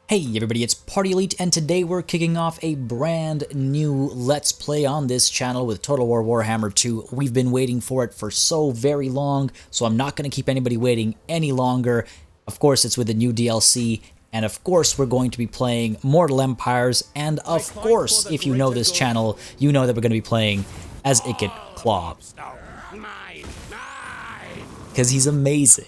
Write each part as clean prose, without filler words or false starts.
Hey everybody, it's Party Elite, and today we're kicking off a brand new Let's Play on this channel with Total War Warhammer 2. We've been waiting for it for so very long, so I'm not going to keep anybody waiting any longer. Of course, it's with the new DLC, and of course we're going to be playing Mortal Empires, and of course, if you know this channel, you know that we're going to be playing as Ikit Claw. Because he's amazing.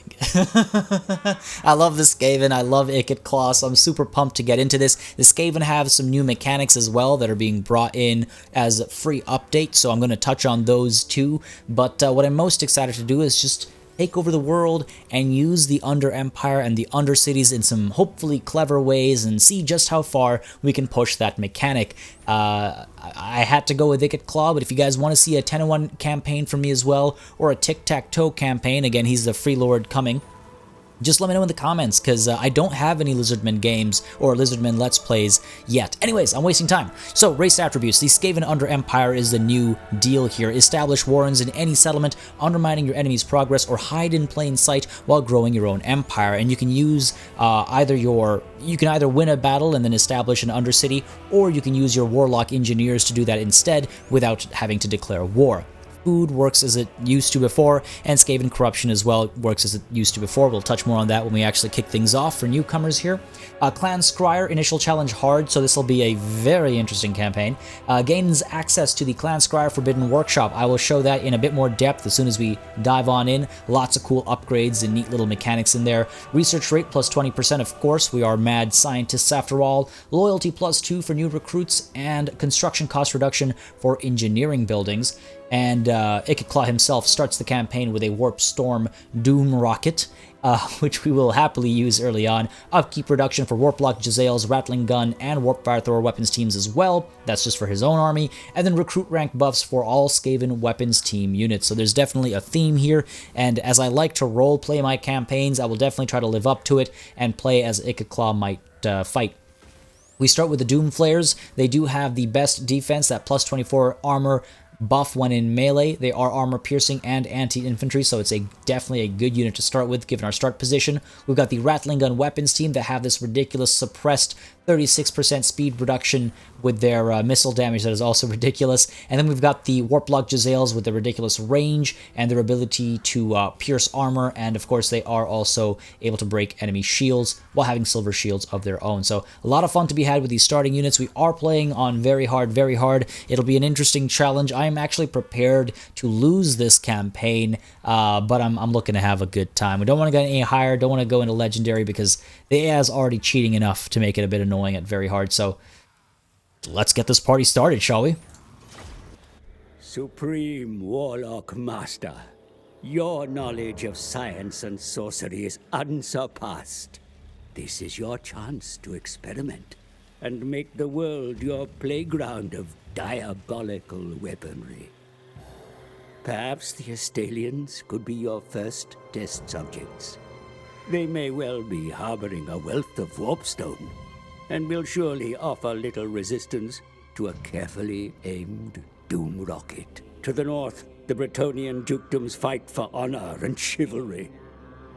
I love the Skaven, I love Ikit Claw, so I'm super pumped to get into this. The Skaven have some new mechanics as well that are being brought in as free updates, so I'm going to touch on those too. But what I'm most excited to do is just take over the world and use the Under Empire and the Under Cities in some hopefully clever ways and see just how far we can push that mechanic. I had to go with Ikit Claw, but if you guys want to see a 10-1 campaign from me as well, or a tic-tac-toe campaign, again, he's the Free Lord coming, just let me know in the comments, because I don't have any Lizardmen games or Lizardmen Let's Plays yet. Anyways, I'm wasting time. So, race attributes. The Skaven Under Empire is the new deal here. Establish warrens in any settlement, undermining your enemy's progress, or hide in plain sight while growing your own empire. And you can use you can either win a battle and then establish an Undercity, or you can use your Warlock engineers to do that instead without having to declare war. Food works as it used to before, and Skaven Corruption as well works as it used to before. We'll touch more on that when we actually kick things off for newcomers here. Clan Skyre, initial challenge hard, so this will be a very interesting campaign. Gains access to the Clan Skyre Forbidden Workshop. I will show that in a bit more depth as soon as we dive on in. Lots of cool upgrades and neat little mechanics in there. Research rate plus 20%, of course. We are mad scientists after all. Loyalty plus 2 for new recruits, and construction cost reduction for engineering buildings. And Ikit Claw himself starts the campaign with a Warp Storm Doom Rocket, which we will happily use early on. Upkeep reduction for Warplock Jezzail's Rattling Gun and Warp Fire Thrower weapons teams as well. That's just for his own army. And then recruit rank buffs for all Skaven weapons team units. So there's definitely a theme here. And as I like to role play my campaigns, I will definitely try to live up to it and play as Ikit Claw might fight. We start with the Doomspheres. They do have the best defense, that plus 24 armor buff when in melee. They are armor piercing and anti-infantry, so it's definitely a good unit to start with given our start position. We've got the Rattling Gun weapons team that have this ridiculous suppressed 36% speed reduction with their missile damage that is also ridiculous. And then we've got the Warplock Jezzails with the ridiculous range and their ability to pierce armor, and of course they are also able to break enemy shields while having silver shields of their own. So a lot of fun to be had with these starting units. We are playing on very hard, very hard. It'll be an interesting challenge. I am actually prepared to lose this campaign, but I'm looking to have a good time. We don't want to go any higher, don't want to go into legendary because the AI is already cheating enough to make it a bit annoying at very hard. So let's get this party started, shall we? Supreme Warlock Master, your knowledge of science and sorcery is unsurpassed. This is your chance to experiment and make the world your playground of diabolical weaponry. Perhaps the Astalians could be your first test subjects. They may well be harboring a wealth of warpstone, and will surely offer little resistance to a carefully aimed doom rocket. To the north, the Bretonnian dukedoms fight for honor and chivalry,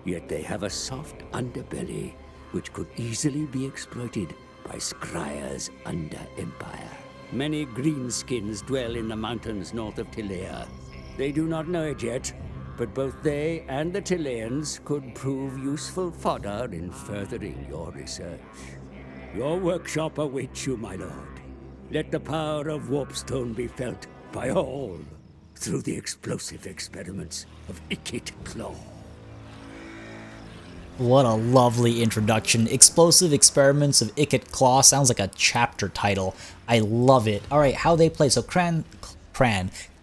yet they have a soft underbelly which could easily be exploited by Skyre's Under Empire. Many greenskins dwell in the mountains north of Tilea. They do not know it yet, but both they and the Tileans could prove useful fodder in furthering your research. Your workshop awaits you, my lord. Let the power of Warpstone be felt by all through the explosive experiments of Ikit Claw. What a lovely introduction. Explosive Experiments of Ikit Claw sounds like a chapter title. I love it. Alright, how they play. So Clan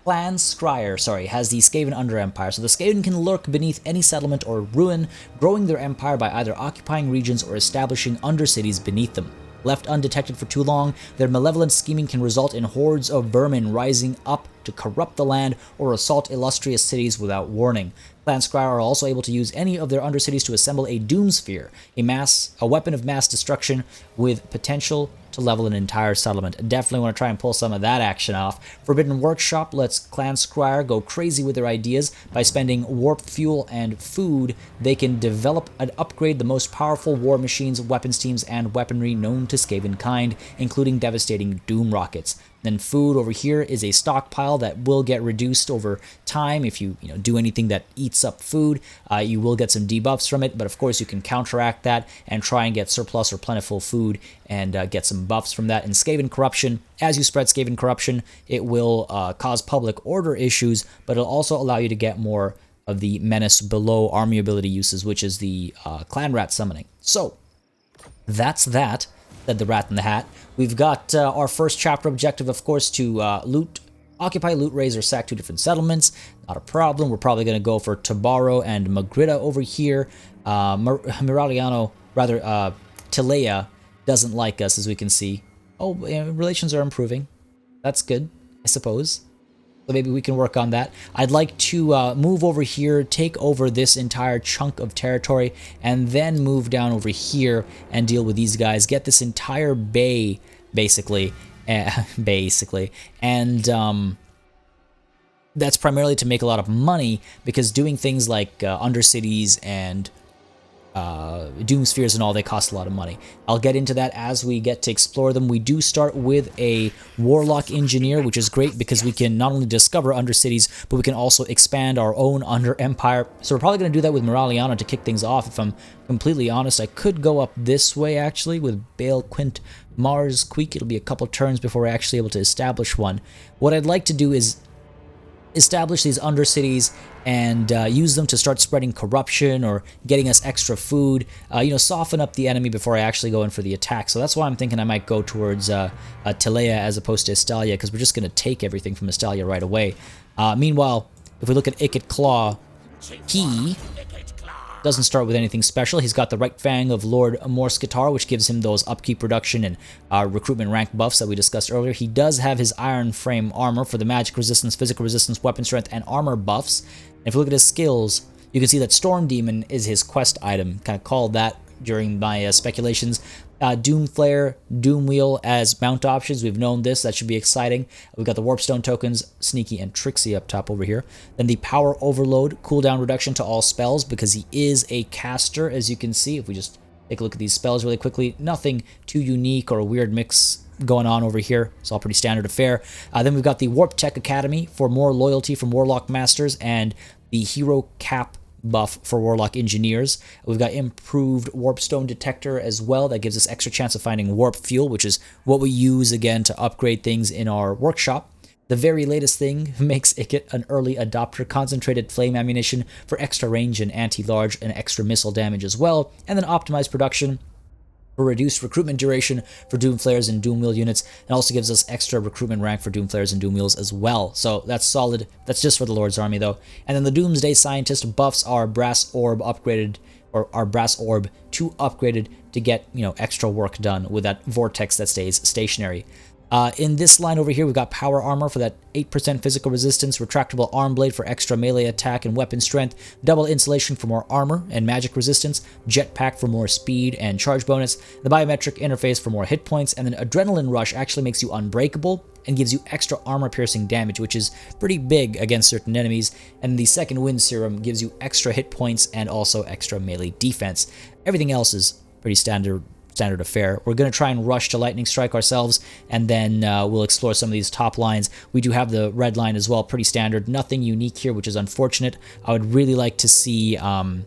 Skyre, has the Skaven Under Empire. So the Skaven can lurk beneath any settlement or ruin, growing their empire by either occupying regions or establishing undercities beneath them. Left undetected for too long, their malevolent scheming can result in hordes of vermin rising up to corrupt the land or assault illustrious cities without warning. Clan Skyre are also able to use any of their undercities to assemble a Doomsphere, a weapon of mass destruction with potential to level an entire settlement. Definitely want to try and pull some of that action off. Forbidden Workshop lets Clan Skyre go crazy with their ideas. By spending warp fuel and food, they can develop and upgrade the most powerful war machines, weapons teams, and weaponry known to Skaven kind, including devastating doom rockets. Then food over here is a stockpile that will get reduced over time. If you do anything that eats up food, you will get some debuffs from it, but of course you can counteract that and try and get surplus or plentiful food and get some buffs from that. And Skaven Corruption, as you spread Skaven Corruption, it will cause public order issues, but it'll also allow you to get more of the Menace below army ability uses, which is the Clan Rat summoning. So, that's that. Said the Rat in the Hat. We've got our first chapter objective, of course, to occupy, loot, raise, or sack 2 different settlements. Not a problem. We're probably going to go for Tabaro and Magrita over here. Tilea doesn't like us, as we can see. Oh, relations are improving. That's good, I suppose. So maybe we can work on that. I'd like to move over here, take over this entire chunk of territory, and then move down over here and deal with these guys. Get this entire bay, basically. And that's primarily to make a lot of money, because doing things like Undercities and Doomspheres and all, they cost a lot of money. I'll get into that as we get to explore them. We do start with a Warlock Engineer, which is great because we can not only discover Undercities, but we can also expand our own Under Empire. So we're probably going to do that with Moraliana to kick things off. If I'm completely honest, I could go up this way actually with Bale Quint Mars Queek. It'll be a couple turns before we're actually able to establish one. What I'd like to do is establish these Undercities and use them to start spreading corruption or getting us extra food, soften up the enemy before I actually go in for the attack. So that's why I'm thinking I might go towards Tilea as opposed to Estalia, because we're just going to take everything from Estalia right away. Meanwhile, if we look at Ikit Claw, he doesn't start with anything special. He's got the right fang of Lord Morskatar, which gives him those upkeep reduction and recruitment rank buffs that we discussed earlier. He does have his iron frame armor for the magic resistance, physical resistance, weapon strength, and armor buffs. And if you look at his skills, you can see that Storm Demon is his quest item. Kind of called that during my speculations. Doom Flare, Doom Wheel as mount options. We've known this. That should be exciting. We've got the Warpstone tokens, Sneaky and Trixie up top over here. Then the Power Overload, cooldown reduction to all spells, because he is a caster, as you can see. If we just take a look at these spells really quickly, nothing too unique or a weird mix going on over here. It's all pretty standard affair. Then we've got the Warp Tech Academy for more loyalty from Warlock Masters, and the Hero Cap buff for Warlock Engineers. We've got improved Warpstone Detector as well. That gives us extra chance of finding warp fuel, which is what we use again to upgrade things in our workshop. The very latest thing makes Ikit an early adopter, concentrated flame ammunition for extra range and anti-large and extra missile damage as well, and then optimized production for reduced recruitment duration for Doom Flares and Doom Wheel units, and also gives us extra recruitment rank for Doom Flares and Doom Wheels as well. So that's solid. That's just for the Lord's Army though. And then the Doomsday Scientist buffs our Brass Orb upgraded, or our Brass Orb 2 upgraded to get, extra work done with that vortex that stays stationary. In this line over here, we've got Power Armor for that 8% physical resistance, Retractable Arm Blade for extra melee attack and weapon strength, Double Insulation for more armor and magic resistance, Jetpack for more speed and charge bonus, the Biometric Interface for more hit points, and then Adrenaline Rush actually makes you unbreakable and gives you extra armor-piercing damage, which is pretty big against certain enemies, and the Second Wind Serum gives you extra hit points and also extra melee defense. Everything else is pretty standard affair. We're going to try and rush to Lightning Strike ourselves, and then we'll explore some of these top lines. We do have the red line as well, pretty standard. Nothing unique here, which is unfortunate. I would really like to see, some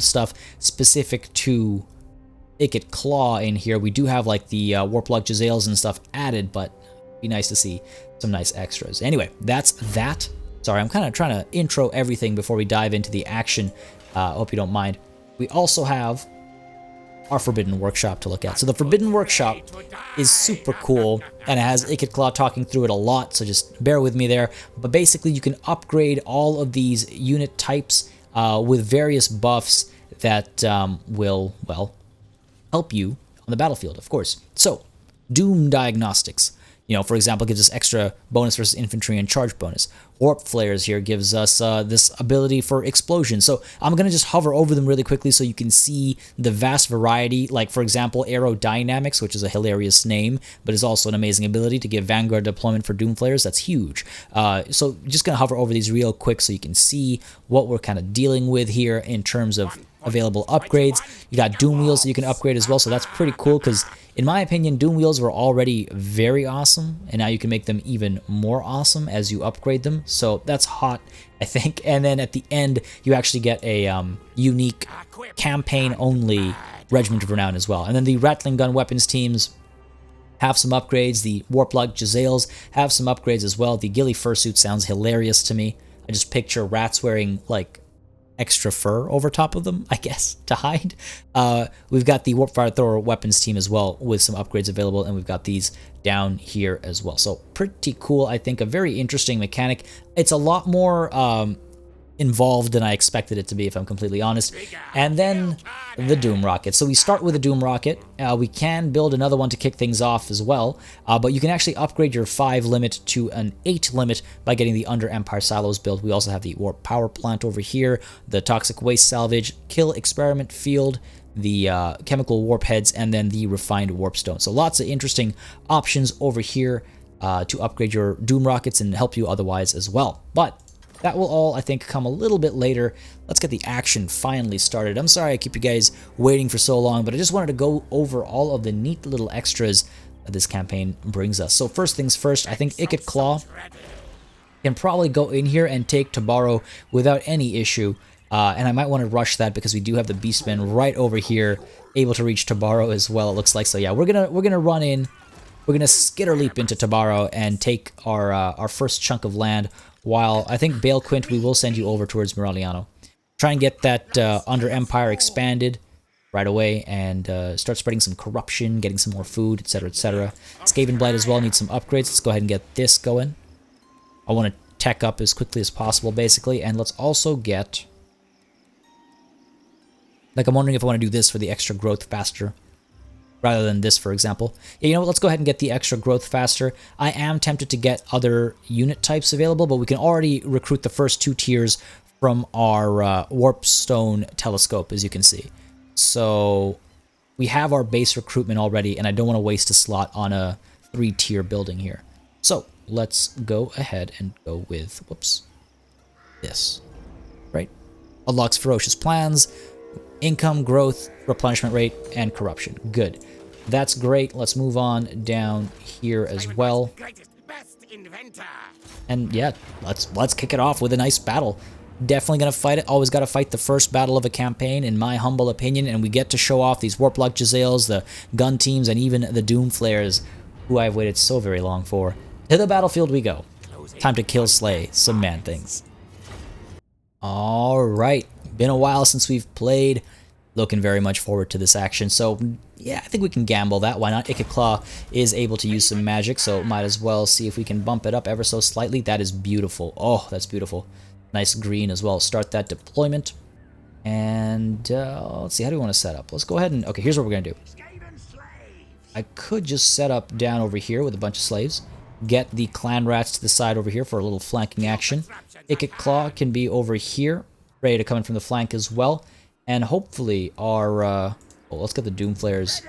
stuff specific to Ikit Claw in here. We do have like the Warplug Jazales and stuff added, but it'd be nice to see some nice extras. Anyway, that's that. Sorry, I'm kind of trying to intro everything before we dive into the action. Hope you don't mind. We also have our Forbidden Workshop to look at. So the Forbidden Workshop is super cool, and it has Ikit Claw talking through it a lot, so just bear with me there. But basically, you can upgrade all of these unit types with various buffs that will, well, help you on the battlefield, of course. So, Doom Diagnostics. You know, for example, gives us extra bonus versus infantry and charge bonus. Warp flares here gives us this ability for explosion. So I'm going to just hover over them really quickly so you can see the vast variety. Like, for example, aerodynamics, which is a hilarious name, but is also an amazing ability to give Vanguard deployment for Doom flares. That's huge. So just going to hover over these real quick so you can see what we're kind of dealing with here in terms of available upgrades. You got Doom wheels that you can upgrade as well, so that's pretty cool because in my opinion, Doom wheels were already very awesome, and now you can make them even more awesome as you upgrade them. So that's hot, I think. And then at the end, you actually get a unique campaign-only Regiment of Renown as well. And then the Rattling Gun Weapons teams have some upgrades. The Warlock Jezzails have some upgrades as well. The Ghillie Fursuit sounds hilarious to me. I just picture rats wearing, like, extra fur over top of them, I guess, to hide. We've got the Warp Fire Thrower weapons team as well with some upgrades available, and we've got these down here as well. So pretty cool, I think, a very interesting mechanic. It's a lot more involved than I expected it to be, if I'm completely honest. And then the Doom Rocket. So we start with a Doom Rocket. We can build another one to kick things off as well, but you can actually upgrade your 5 limit to an 8 limit by getting the Under Empire Silos build. We also have the Warp Power Plant over here, the Toxic Waste Salvage, Kill Experiment Field, the Chemical Warp Heads, and then the Refined Warp Stone. So lots of interesting options over here to upgrade your Doom Rockets and help you otherwise as well. But that will all, I think, come a little bit later. Let's get the action finally started. I'm sorry I keep you guys waiting for so long, but I just wanted to go over all of the neat little extras that this campaign brings us. So first things first, I think Ikit Claw can probably go in here and take Tabaro without any issue. And I might want to rush that because we do have the Beastmen right over here, able to reach Tabaro as well, it looks like. So yeah, we're gonna run in. We're gonna skitter leap into Tabaro and take our first chunk of land. While I think Bale Quint, we will send you over towards Moraliano. Try and get that Under Empire expanded right away and start spreading some corruption, getting some more food, etc., etc. Skaven Blight as well needs some upgrades. Let's go ahead and get this going. I want to tech up as quickly as possible, basically. And let's also get... Like, I'm wondering if I want to do this for the extra growth faster, rather than this, for example. Yeah, you know what, let's go ahead and get the extra growth faster. I am tempted to get other unit types available, but we can already recruit the first 2 tiers from our Warpstone telescope, as you can see. So we have our base recruitment already, and I don't want to waste a slot on a 3-tier building here. So let's go ahead and go with, whoops, this, right? Unlocks ferocious plans, income, growth, replenishment rate, and corruption. Good. That's great. Let's move on down here as well. And yeah, let's kick it off with a nice battle. Definitely gonna fight it. Always gotta fight the first battle of a campaign, in my humble opinion, and we get to show off these Warlock Jezzails, the gun teams, and even the Doom Flares, who I've waited so very long for. To the battlefield we go. Time to kill, slay some man-things. Alright. Been a while since we've played. Looking very much forward to this action. So, yeah, I think we can gamble that. Why not? Ikit Claw is able to use some magic, so might as well see if we can bump it up ever so slightly. That is beautiful. Oh, that's beautiful. Nice green as well. Start that deployment. And, let's see, how do we want to set up? Let's go ahead and... Okay, here's what we're going to do. I could just set up down over here with a bunch of slaves. Get the clan rats to the side over here for a little flanking action. Ikit Claw can be over here, ready to come in from the flank as well. And hopefully our, well, let's get the Doom Flares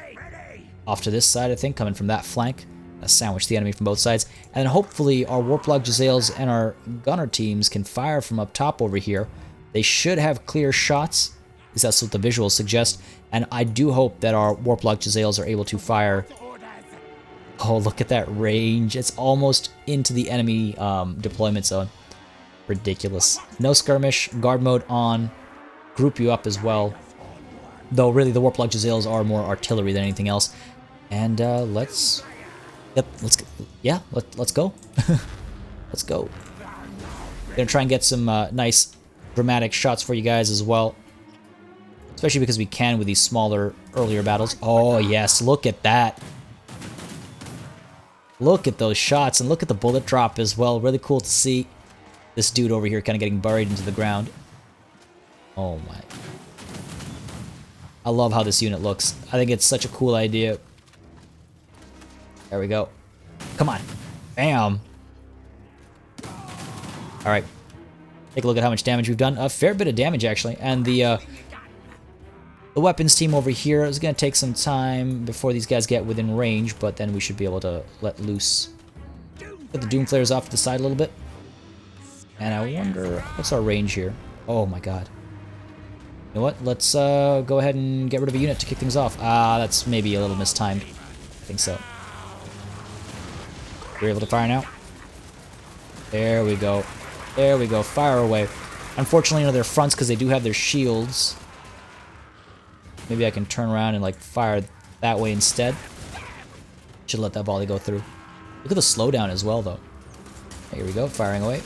off to this side, I think, coming from that flank. Sandwich the enemy from both sides. And hopefully our Warlock Jezzails and our gunner teams can fire from up top over here. They should have clear shots, because that's what the visuals suggest. And I do hope that our Warlock Jezzails are able to fire. Oh, look at that range. It's almost into the enemy deployment zone. Ridiculous. No skirmish, guard mode on. Group you up as well, though really the Warlock Jezzails are more artillery than anything else. And let's go. Let's go. Gonna try and get some nice dramatic shots for you guys as well, especially because we can with these smaller earlier battles. Oh yes, look at that. Look at those shots, and look at the bullet drop as well. Really cool to see this dude over here kind of getting buried into the ground. Oh my. I love how this unit looks. I think it's such a cool idea. There we go. Come on. Bam. Alright. Take a look at how much damage we've done. A fair bit of damage, actually. And the weapons team over here is going to take some time before these guys get within range, but then we should be able to let loose. Put the Doomflares off to the side a little bit. And I wonder, what's our range here? Oh my god. You know what? Let's go ahead and get rid of a unit to kick things off. Ah, that's maybe a little mistimed. I think so. We're able to fire now. There we go. There we go. Fire away. Unfortunately, their fronts, because they do have their shields. Maybe I can turn around and like fire that way instead. Should let that volley go through. Look at the slowdown as well, though. Here we go. Firing away.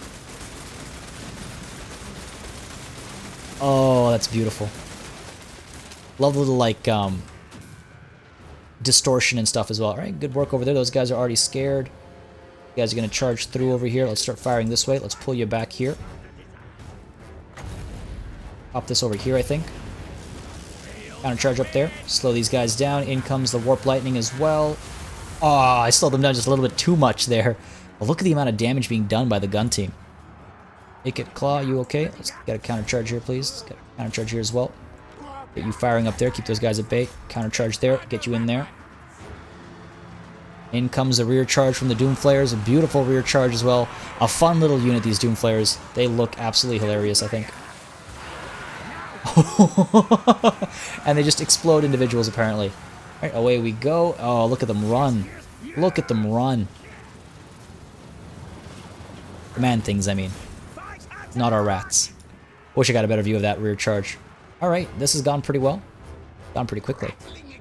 Oh, that's beautiful. Love the little, like, distortion and stuff as well. Alright, good work over there. Those guys are already scared. You guys are going to charge through over here. Let's start firing this way. Let's pull you back here. Pop this over here, I think. Counter charge up there. Slow these guys down. In comes the Warp Lightning as well. Oh, I slowed them down just a little bit too much there. Well, look at the amount of damage being done by the gun team. Ikit Claw, you okay? Let's get a counter charge here, please. Let's get a counter charge here as well. Get you firing up there. Keep those guys at bay. Counter charge there. Get you in there. In comes a rear charge from the Doomflares. A beautiful rear charge as well. A fun little unit, these Doomflares. They look absolutely hilarious, I think. And they just explode individuals, apparently. Alright, away we go. Oh, look at them run. Look at them run. Command things, I mean. Not our rats. Wish I got a better view of that rear charge. Alright, this has gone pretty well. Gone pretty quickly. Go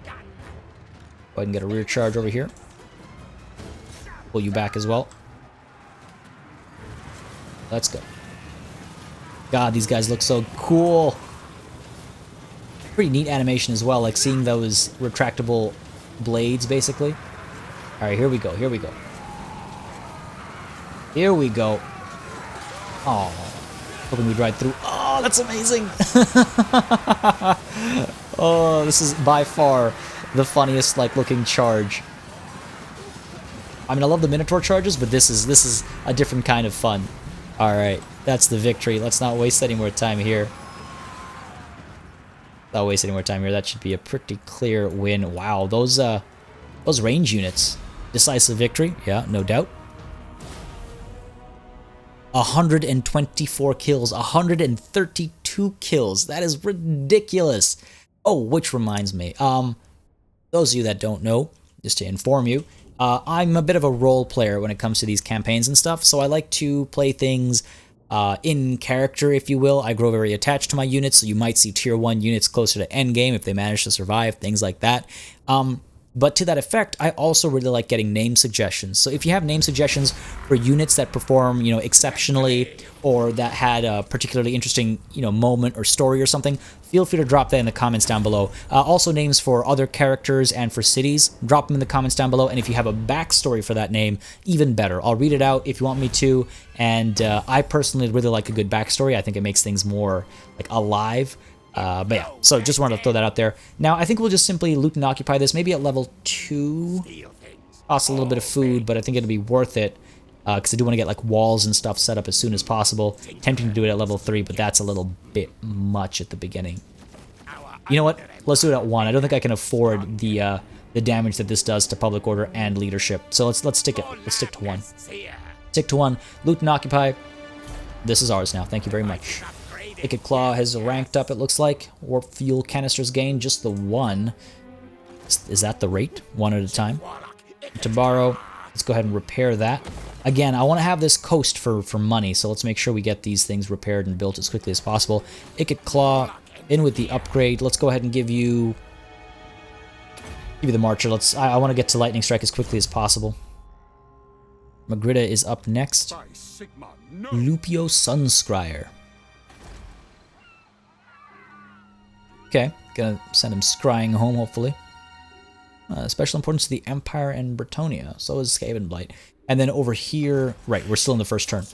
ahead and get a rear charge over here. Pull you back as well. Let's go. God, these guys look so cool. Pretty neat animation as well, like seeing those retractable blades, basically. Alright, here we go, here we go. Here we go. Oh, hoping we'd ride through. Oh, that's amazing! Oh, this is by far the funniest, like, looking charge. I mean, I love the Minotaur charges, but this is a different kind of fun. Alright, that's the victory. Let's not waste any more time here. Not waste any more time here. That should be a pretty clear win. Wow, those range units. Decisive victory, yeah, no doubt. 124 kills, 132 kills. That is ridiculous. Oh, which reminds me, those of you that don't know, just to inform you, I'm a bit of a role player when it comes to these campaigns and stuff, so I like to play things in character, if you will. I grow very attached to my units, so you might see tier 1 units closer to endgame if they manage to survive, things like that. But to that effect, I also really like getting name suggestions. So if you have name suggestions for units that perform, you know, exceptionally, or that had a particularly interesting, you know, moment or story or something, feel free to drop that in the comments down below. Also names for other characters and for cities, drop them in the comments down below. And if you have a backstory for that name, even better. I'll read it out if you want me to. And I personally really like a good backstory. I think it makes things more like alive. But yeah, so just wanted to throw that out there. Now, I think we'll just simply loot and occupy this, maybe at level 2. Costs a little bit of food, but I think it'll be worth it, because I do want to get like walls and stuff set up as soon as possible. Tempting to do it at level 3, but that's a little bit much at the beginning. You know what? Let's do it at 1. I don't think I can afford the damage that this does to public order and leadership. So let's stick it. Let's stick to 1. Stick to 1. Loot and occupy. This is ours now. Thank you very much. Ikit Claw has ranked up, it looks like. Warp fuel canisters gained, just the 1. Is that the rate? 1 at a time. To borrow, let's go ahead and repair that. Again, I want to have this coast for money, so let's make sure we get these things repaired and built as quickly as possible. Ikit Claw, in with the upgrade. Let's go ahead and give you the Marcher. I want to get to Lightning Strike as quickly as possible. Magritta is up next. Lupio Sunscryer. Okay, gonna send him scrying home, hopefully. Special importance to the Empire and Bretonia. So is Skaven Blight. And then over here, right, we're still in the first turn.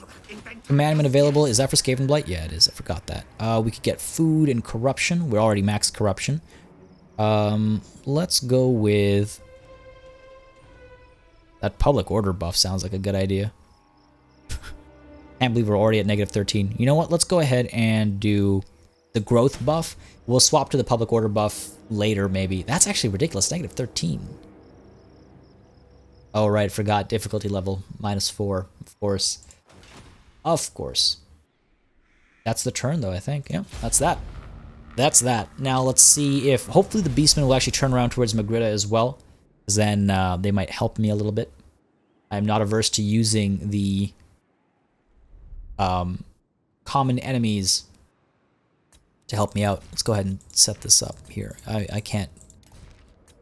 Commandment available. Is that for Skaven Blight? Yeah, it is. I forgot that. We could get food and corruption. We're already maxed corruption. Let's go with... That public order buff sounds like a good idea. Can't believe we're already at -13. You know what? Let's go ahead and do the growth buff. We'll swap to the public order buff later, maybe. That's actually ridiculous. -13. Oh, right. Forgot difficulty level. -4. Of course. Of course. That's the turn, though, I think. Yeah, that's that. That's that. Now, let's see if... Hopefully, the Beastmen will actually turn around towards Magritta as well. Because then they might help me a little bit. I'm not averse to using the common enemies to help me out. Let's go ahead and set this up here. I can't...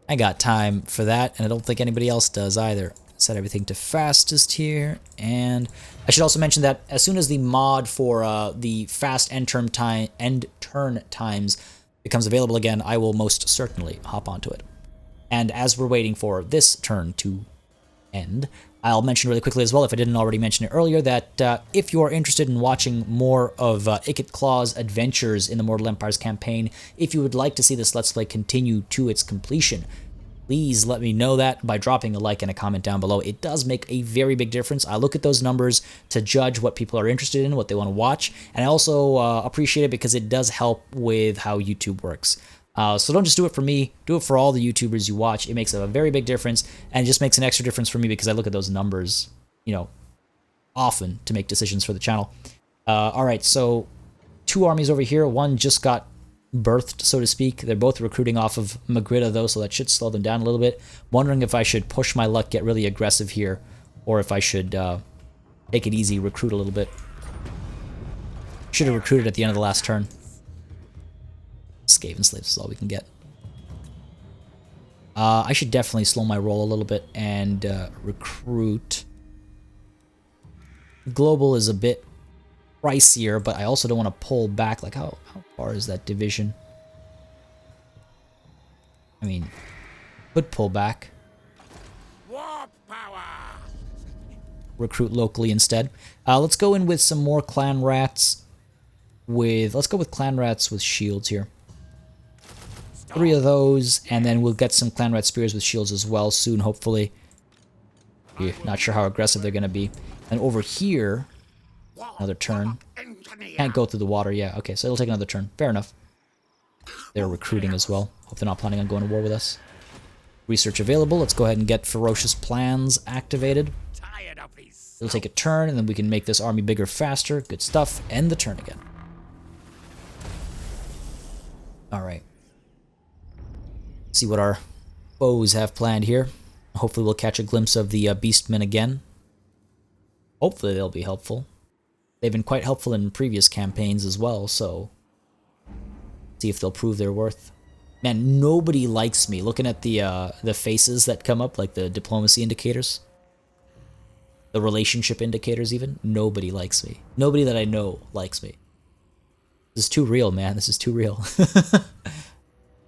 I got time for that, and I don't think anybody else does either. Set everything to fastest here, and I should also mention that as soon as the mod for the fast end turn times becomes available again, I will most certainly hop onto it. And as we're waiting for this turn to end, I'll mention really quickly as well, if I didn't already mention it earlier, that if you're interested in watching more of Ikit Claw's adventures in the Mortal Empires campaign, if you would like to see this Let's Play continue to its completion, please let me know that by dropping a like and a comment down below. It does make a very big difference. I look at those numbers to judge what people are interested in, what they want to watch, and I also appreciate it because it does help with how YouTube works. So don't just do it for me, do it for all the YouTubers you watch. It makes a very big difference, and it just makes an extra difference for me because I look at those numbers, you know, often to make decisions for the channel. Alright, so 2 armies over here. One just got birthed, so to speak. They're both recruiting off of Magritta, though, so that should slow them down a little bit. Wondering if I should push my luck, get really aggressive here, or if I should take it easy, recruit a little bit. Should have recruited at the end of the last turn. Skaven slaves is all we can get. I should definitely slow my roll a little bit and recruit. Global is a bit pricier, but I also don't want to pull back. Like, how far is that division? I mean, could pull back. Warp power. Recruit locally instead. Let's go in with some more clan rats. Let's go with clan rats with shields here. 3 of those, and then we'll get some clan rat spears with shields as well soon, hopefully. Yeah, not sure how aggressive they're going to be. And over here, another turn. Can't go through the water. Yeah, okay, so it'll take another turn. Fair enough. They're recruiting as well. Hope they're not planning on going to war with us. Research available. Let's go ahead and get ferocious plans activated. It'll take a turn, and then we can make this army bigger faster. Good stuff. End the turn again. Alright. See what our foes have planned here. Hopefully we'll catch a glimpse of the Beastmen again. Hopefully they'll be helpful. They've been quite helpful in previous campaigns as well, so see if they'll prove their worth. Man, nobody likes me. Looking at the faces that come up, like the diplomacy indicators, the relationship indicators even, nobody likes me. Nobody that I know likes me. This is too real, man. This is too real.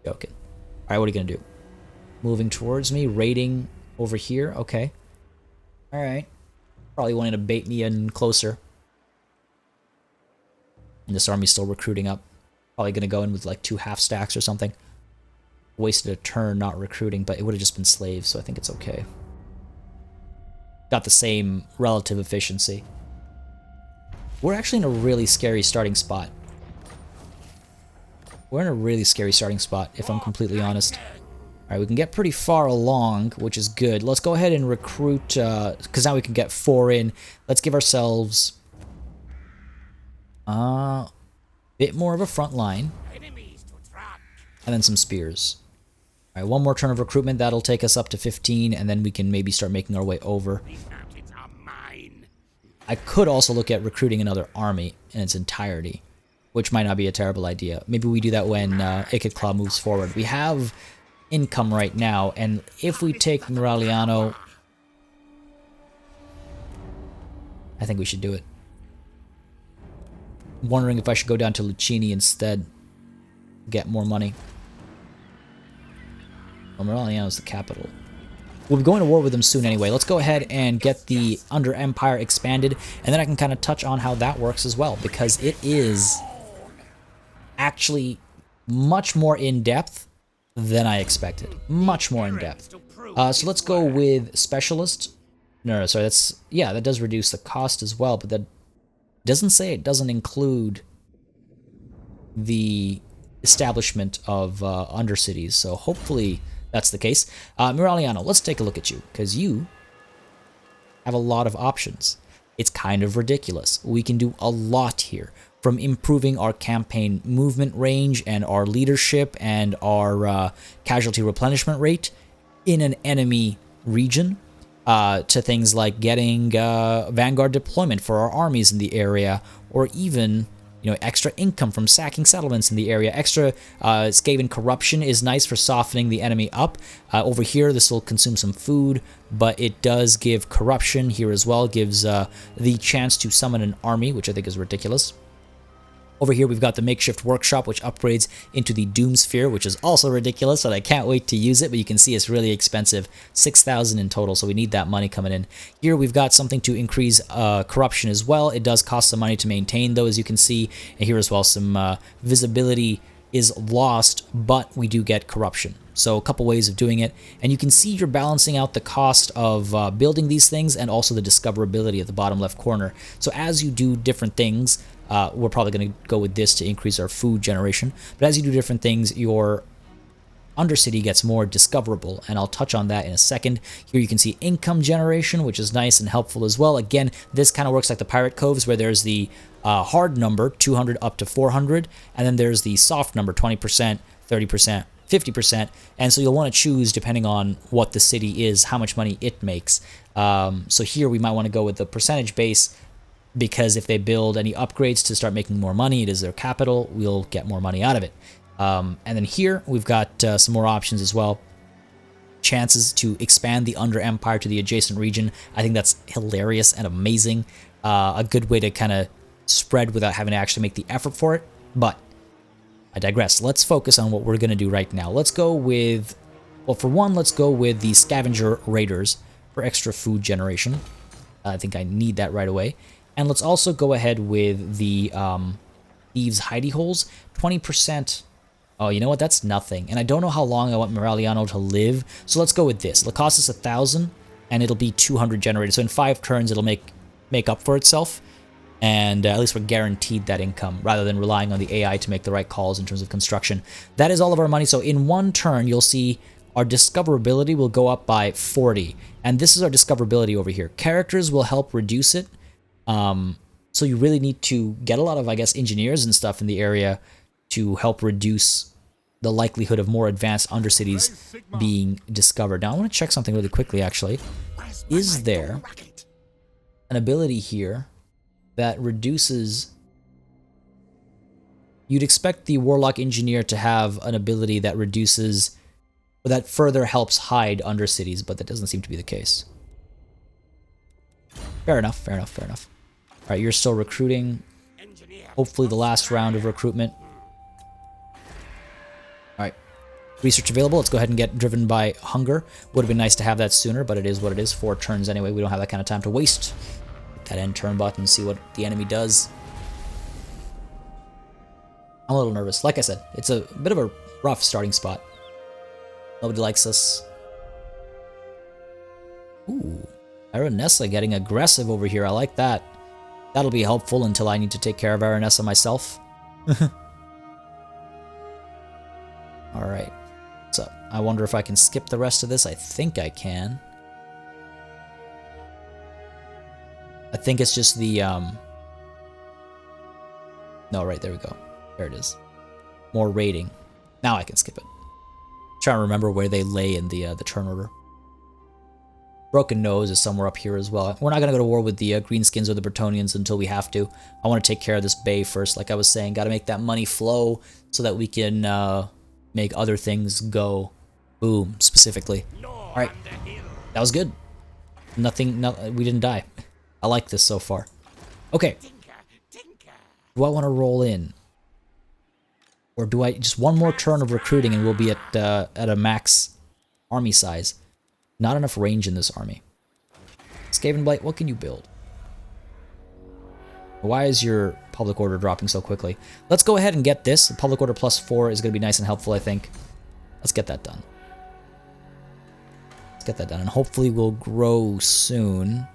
Joking. Alright, what are you gonna do? Moving towards me, raiding over here. Okay. Alright. Probably wanting to bait me in closer. And this army's still recruiting up. Probably gonna go in with like 2 half stacks or something. Wasted a turn not recruiting, but it would have just been slaves, so I think it's okay. Got the same relative efficiency. We're actually in a really scary starting spot. We're in a really scary starting spot, if I'm completely honest. Alright, we can get pretty far along, which is good. Let's go ahead and recruit, because now we can get 4 in. Let's give ourselves a bit more of a front line. And then some spears. Alright, 1 more turn of recruitment. That'll take us up to 15, and then we can maybe start making our way over. I could also look at recruiting another army in its entirety, which might not be a terrible idea. Maybe we do that when Ikit Claw moves forward. We have income right now, and if we take Muraliano, I think we should do it. I'm wondering if I should go down to Lucchini instead, get more money. Well, Muraliano is the capital. We'll be going to war with them soon anyway. Let's go ahead and get the Under Empire expanded, and then I can kind of touch on how that works as well, because it is actually much more in-depth than I expected. Much more in-depth. So let's go with Specialist. No, sorry, that's, yeah, that does reduce the cost as well, but that doesn't say it doesn't include the establishment of undercities, so hopefully that's the case. Miraliano, let's take a look at you, because you have a lot of options. It's kind of ridiculous. We can do a lot here, from improving our campaign movement range and our leadership and our casualty replenishment rate in an enemy region, to things like getting vanguard deployment for our armies in the area, or even, you know, extra income from sacking settlements in the area. Extra Skaven corruption is nice for softening the enemy up. Over here, this will consume some food, but it does give corruption here as well. Gives the chance to summon an army, which I think is ridiculous. Over here, we've got the makeshift workshop, which upgrades into the Doomsphere, which is also ridiculous, and I can't wait to use it, but you can see it's really expensive. 6,000 in total, so we need that money coming in. Here, we've got something to increase corruption as well. It does cost some money to maintain, though, as you can see. And here as well, some visibility is lost, but we do get corruption. So a couple ways of doing it, and you can see you're balancing out the cost of building these things and also the discoverability at the bottom left corner. So as you do different things, we're probably going to go with this to increase our food generation, but as you do different things, your Undercity gets more discoverable, and I'll touch on that in a second. Here you can see income generation, which is nice and helpful as well. Again, this kind of works like the Pirate Coves, where there's the hard number, 200 up to 400, and then there's the soft number, 20%, 30%, 50%, and so you'll want to choose, depending on what the city is, how much money it makes. So here we might want to go with the percentage base, because if they build any upgrades to start making more money, it is their capital, we'll get more money out of it. And then here we've got some more options as well. Chances to expand the Under Empire to the adjacent region. I think that's hilarious and amazing. A good way to kind of spread without having to actually make the effort for it. But I digress. Let's focus on what we're going to do right now. Let's go with, well, for one, let's go with the Scavenger Raiders for extra food generation. I think I need that right away. And let's also go ahead with the Thieves' Hidey Holes. 20%. Oh, you know what? That's nothing. And I don't know how long I want Miraliano to live, so let's go with this. It'll cost us 1,000, and it'll be 200 generated. So in 5 turns, it'll make up for itself, and at least we're guaranteed that income, rather than relying on the AI to make the right calls in terms of construction. That is all of our money. So in 1 turn, you'll see our discoverability will go up by 40, and this is our discoverability over here. Characters will help reduce it. So you really need to get a lot of, I guess, engineers and stuff in the area to help reduce the likelihood of more advanced undercities being discovered. Now I want to check something really quickly, actually. Is there an ability here that reduces... You'd expect the Warlock Engineer to have an ability that reduces, or that further helps hide undercities, but that doesn't seem to be the case. Fair enough, fair enough, fair enough. Alright, you're still recruiting. Hopefully the last round of recruitment. Alright. Research available. Let's go ahead and get driven by hunger. Would have been nice to have that sooner, but it is what it is. 4 turns anyway. We don't have that kind of time to waste. Hit that end turn button, see what the enemy does. I'm a little nervous. Like I said, it's a bit of a rough starting spot. Nobody likes us. Ooh. Aranessa getting aggressive over here. I like that. That'll be helpful until I need to take care of Aranessa myself. Alright. So, I wonder if I can skip the rest of this. I think I can. I think it's just the, No, right, there we go. There it is. More raiding. Now I can skip it. Trying to remember where they lay in the turn order. Broken Nose is somewhere up here as well. We're not going to go to war with the Greenskins or the Bretonnians until we have to. I want to take care of this bay first, like I was saying. Got to make that money flow so that we can make other things go boom, specifically. Alright, that was good. Nothing, we didn't die. I like this so far. Okay. Do I want to roll in? Or do I just one more turn of recruiting and we'll be at a max army size? Not enough range in this army. Skaven Blight, what can you build? Why is your public order dropping so quickly? Let's go ahead and get this. The public order +4 is going to be nice and helpful, I think. Let's get that done. Let's get that done, and hopefully we'll grow soon.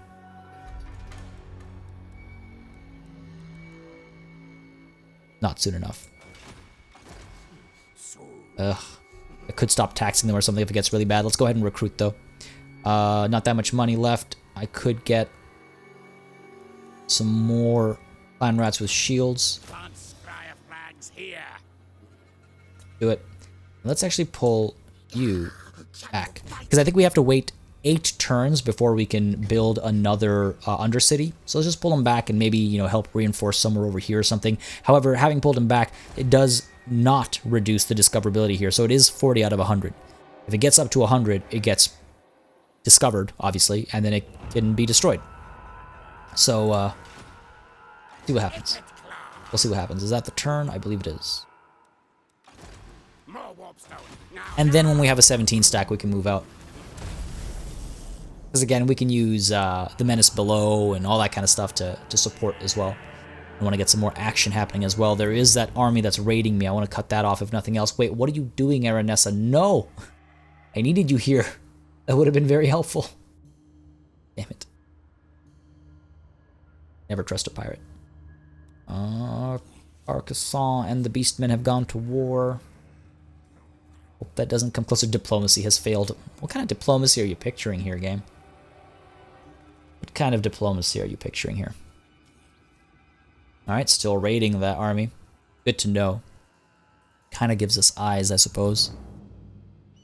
Not soon enough. Ugh. I could stop taxing them or something if it gets really bad. Let's go ahead and recruit, though. Not that much money left. I could get some more clan rats with shields. Do it. Let's actually pull you back, because I think we have to wait 8 turns before we can build another Undercity. So let's just pull them back and maybe, you know, help reinforce somewhere over here or something. However, having pulled them back, it does not reduce the discoverability here. So it is 40 out of 100. If it gets up to 100, it gets discovered, obviously, and then it can be destroyed. So, see what happens. We'll see what happens. Is that the turn? I believe it is. And then when we have a 17 stack, we can move out. Because again, we can use the Menace Below and all that kind of stuff to support as well. I want to get some more action happening as well. There is that army that's raiding me. I want to cut that off if nothing else. Wait, what are you doing, Aranessa? No! I needed you here. That would have been very helpful. Damn it. Never trust a pirate. Carcassonne and the Beastmen have gone to war. Hope that doesn't come closer. Diplomacy has failed. What kind of diplomacy are you picturing here, game? What kind of diplomacy are you picturing here? Alright, still raiding that army. Good to know. Kind of gives us eyes, I suppose.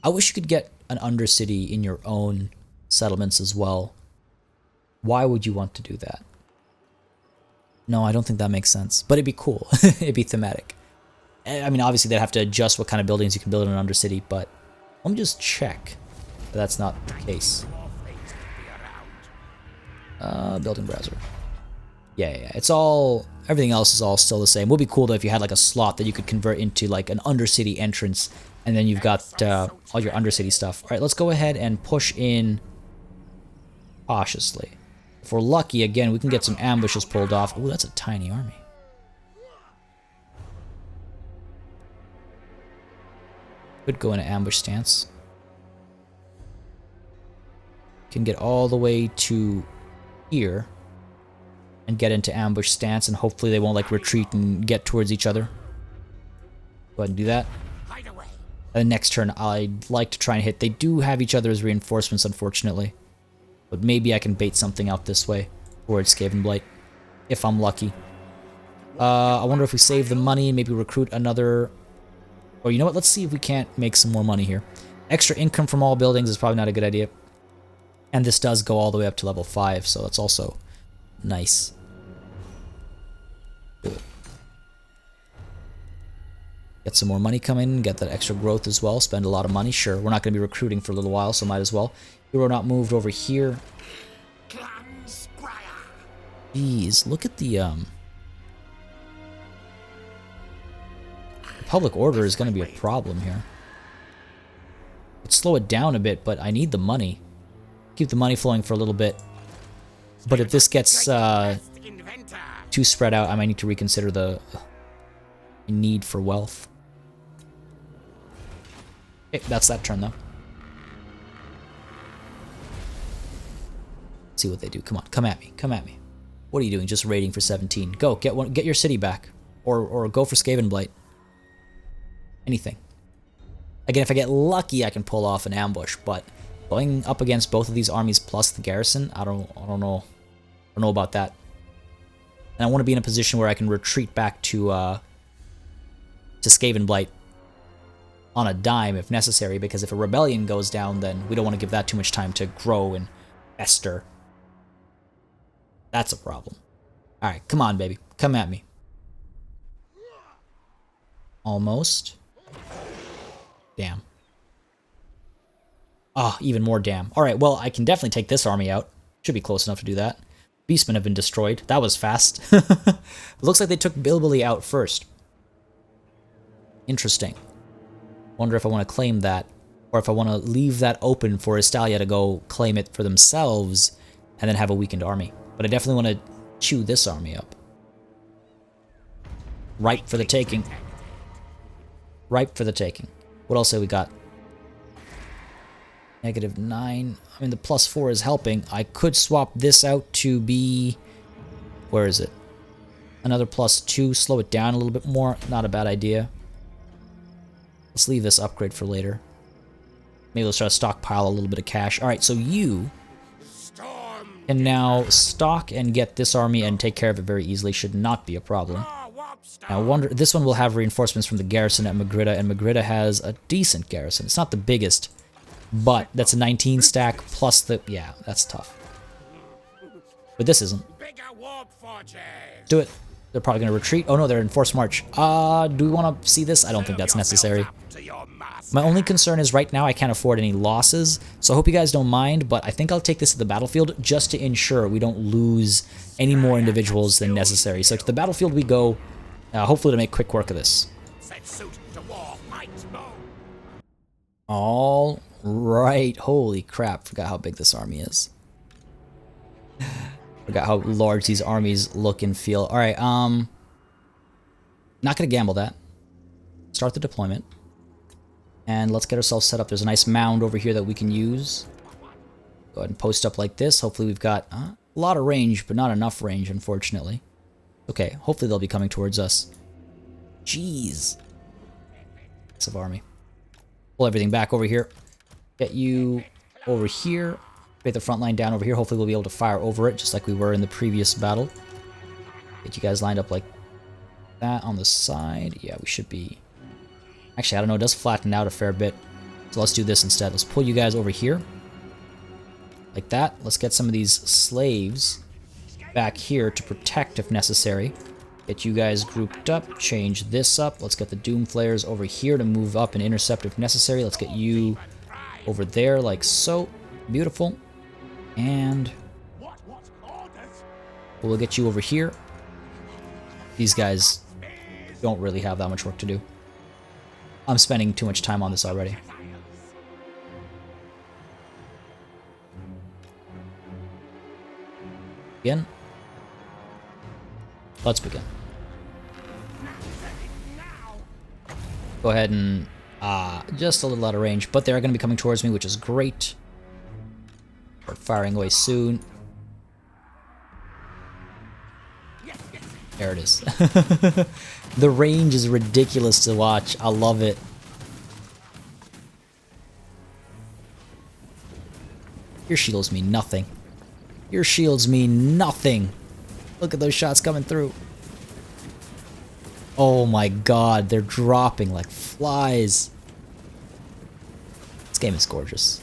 I wish you could get an Undercity in your own settlements as well. Why would you want to do that? No, I don't think that makes sense. But it'd be cool. It'd be thematic. I mean, obviously they'd have to adjust what kind of buildings you can build in an Undercity, but let me just check that that's not the case. Building browser. Yeah, it's all, everything else is all still the same. Would be cool though if you had like a slot that you could convert into like an Undercity entrance, and then you've got all your Undercity stuff. All right, let's go ahead and push in cautiously. If we're lucky, again, we can get some ambushes pulled off. Ooh, that's a tiny army. Could go in an ambush stance. Can get all the way to here and get into ambush stance, and hopefully they won't like retreat and get towards each other. Go ahead and do that. And next turn, I'd like to try and hit. They do have each other as reinforcements, unfortunately. But maybe I can bait something out this way towards Skaven Blight, if I'm lucky. I wonder if we save the money, maybe recruit another... Or you know what, let's see if we can't make some more money here. Extra income from all buildings is probably not a good idea. And this does go all the way up to level 5, so that's also nice. Do it. Get some more money coming, get that extra growth as well, spend a lot of money. Sure, we're not going to be recruiting for a little while, so might as well. Hero not moved over here. Jeez, look at the public order is going to be a problem here. Let's slow it down a bit, but I need the money. Keep the money flowing for a little bit. But if this gets too spread out, I might need to reconsider the need for wealth. Okay, that's that turn, though. Let's see what they do. Come on, come at me, come at me. What are you doing? Just raiding for 17. Go, get your city back. Or go for Skaven Blight. Anything. Again, if I get lucky, I can pull off an ambush, but going up against both of these armies plus the garrison, I don't know about that. And I want to be in a position where I can retreat back to Skaven Blight on a dime if necessary, because if a rebellion goes down, then we don't want to give that too much time to grow and fester. That's a problem. Alright, come on, baby. Come at me. Almost. Damn. Ah, even more damn. Alright, well, I can definitely take this army out. Should be close enough to do that. Beastmen have been destroyed. That was fast. It looks like they took Bilbili out first. Interesting. Wonder if I want to claim that, or if I want to leave that open for Estalia to go claim it for themselves, and then have a weakened army. But I definitely want to chew this army up. Ripe for the taking. Ripe for the taking. What else have we got? -9. I mean, the +4 is helping. I could swap this out to be... Where is it? Another +2. Slow it down a little bit more. Not a bad idea. Let's leave this upgrade for later. Maybe let's try to stockpile a little bit of cash. Alright, so you can now stock and get this army and take care of it very easily. Should not be a problem. Now, this one will have reinforcements from the garrison at Magritta, and Magritta has a decent garrison. It's not the biggest, but that's a 19 stack plus the... Yeah, that's tough. But this isn't. Do it. They're probably going to retreat. Oh no, they're in forced march. Do we want to see this? I don't think that's necessary. My only concern is right now I can't afford any losses, so I hope you guys don't mind, but I think I'll take this to the battlefield just to ensure we don't lose any more individuals than necessary. So to the battlefield we go, hopefully to make quick work of this. All right. Holy crap, forgot how big this army is. Forgot how large these armies look and feel. All right, not gonna gamble that. Start the deployment. And let's get ourselves set up. There's a nice mound over here that we can use. Go ahead and post up like this. Hopefully we've got a lot of range, but not enough range, unfortunately. Okay, hopefully they'll be coming towards us. Jeez. Massive army. Pull everything back over here. Get you over here. Get the front line down over here. Hopefully we'll be able to fire over it, just like we were in the previous battle. Get you guys lined up like that on the side. Yeah, we should be... Actually, I don't know. It does flatten out a fair bit. So let's do this instead. Let's pull you guys over here. Like that. Let's get some of these slaves back here to protect if necessary. Get you guys grouped up. Change this up. Let's get the Doomflayers over here to move up and intercept if necessary. Let's get you over there like so. Beautiful. And we'll get you over here. These guys don't really have that much work to do. I'm spending too much time on this already. Begin. Let's begin. Go ahead and just a little out of range, but they're going to be coming towards me, which is great. Start firing away soon. There it is. The range is ridiculous to watch. I love it. Your shields mean nothing. Your shields mean nothing. Look at those shots coming through. Oh my god, they're dropping like flies. This game is gorgeous.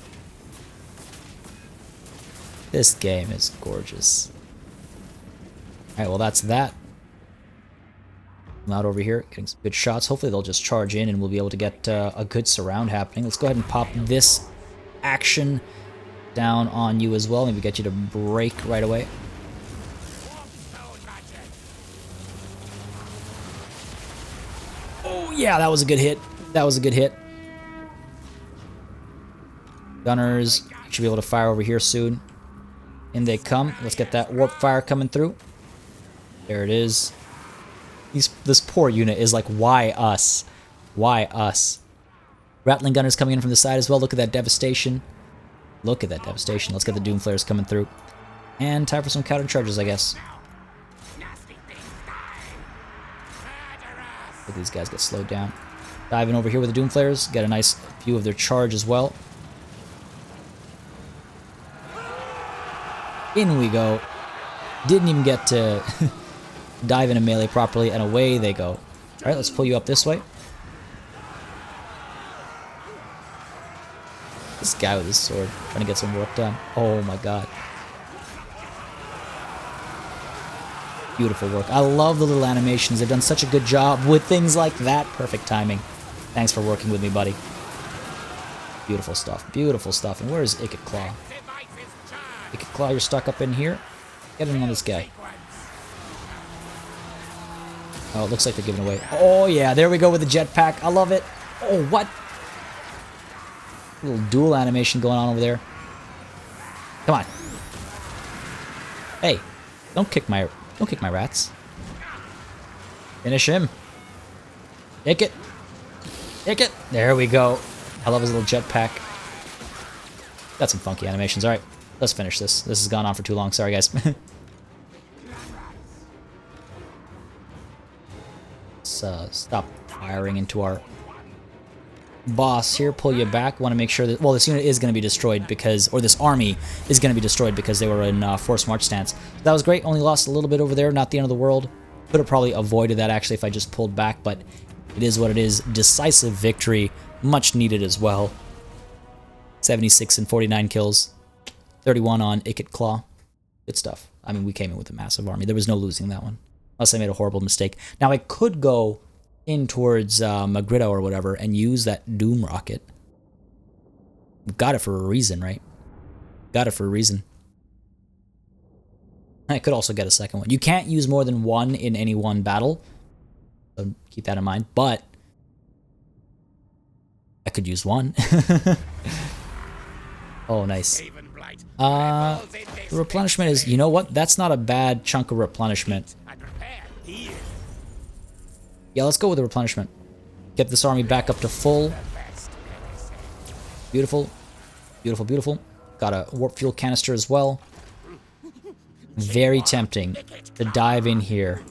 This game is gorgeous. Alright, well that's that. I'm out over here, getting some good shots. Hopefully they'll just charge in and we'll be able to get a good surround happening. Let's go ahead and pop this action down on you as well. Maybe get you to break right away. Oh yeah, that was a good hit. That was a good hit. Gunners should be able to fire over here soon. In they come. Let's get that warp fire coming through. There it is. This poor unit is like, why us? Why us? Rattling gunners coming in from the side as well. Look at that devastation. Look at that devastation. Let's get the Doomflayers coming through. And time for some counter charges, I guess. Look, these guys get slowed down. Dive in over here with the Doomflayers. Get a nice view of their charge as well. In we go. Didn't even get to dive into melee properly, and away they go. Alright, let's pull you up this way. This guy with his sword, trying to get some work done. Oh my god. Beautiful work. I love the little animations. They've done such a good job with things like that. Perfect timing. Thanks for working with me, buddy. Beautiful stuff. Beautiful stuff. And where's Ikit Claw? Ikit Claw, you're stuck up in here. Get in on this guy. Oh, it looks like they're giving away. Oh yeah, there we go with the jetpack. I love it. Oh, what? A little dual animation going on over there. Come on. Hey, don't kick my rats. Finish him. Ikit. Ikit. There we go. I love his little jetpack. Got some funky animations. Alright, let's finish this. This has gone on for too long. Sorry, guys. Let's stop firing into our boss here. Pull you back. Want to make sure that, well, this unit is going to be destroyed because, or this army is going to be destroyed because they were in forced march stance. So that was great. Only lost a little bit over there. Not the end of the world. Could have probably avoided that actually if I just pulled back, but it is what it is. Decisive victory. Much needed as well. 76 and 49 kills. 31 on Ikit Claw. Good stuff. I mean, we came in with a massive army. There was no losing that one. Unless I made a horrible mistake. Now, I could go in towards Magritta or whatever and use that Doom rocket. Got it for a reason, right? Got it for a reason. I could also get a second one. You can't use more than one in any one battle. So keep that in mind. But I could use one. Oh, nice. The replenishment is, you know what? That's not a bad chunk of replenishment. Yeah, let's go with the replenishment. Get this army back up to full. Beautiful. Beautiful, beautiful. Got a warp fuel canister as well. Very tempting to dive in here.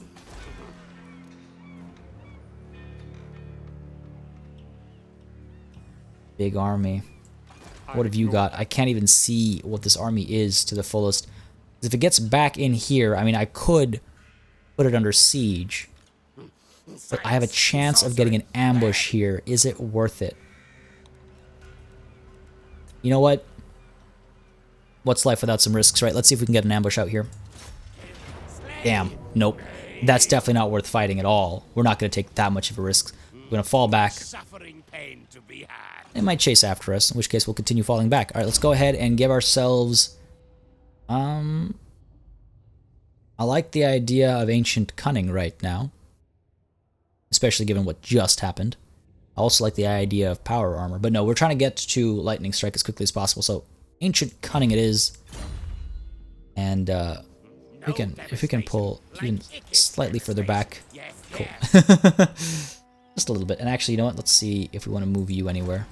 Big army. What have you got? I can't even see what this army is to the fullest. If it gets back in here, I mean, I could put it under siege. But I have a chance of getting an ambush here. Is it worth it? You know what? What's life without some risks, right? Let's see if we can get an ambush out here. Damn. Nope. That's definitely not worth fighting at all. We're not going to take that much of a risk. We're going to fall back. They might chase after us, in which case we'll continue falling back. Alright, let's go ahead and give ourselves... I like the idea of Ancient Cunning right now. Especially given what just happened. I also like the idea of Power Armor. But no, we're trying to get to Lightning Strike as quickly as possible. So, Ancient Cunning it is. And, if we can pull even slightly further back. Cool. Just a little bit. And actually, you know what? Let's see if we want to move you anywhere.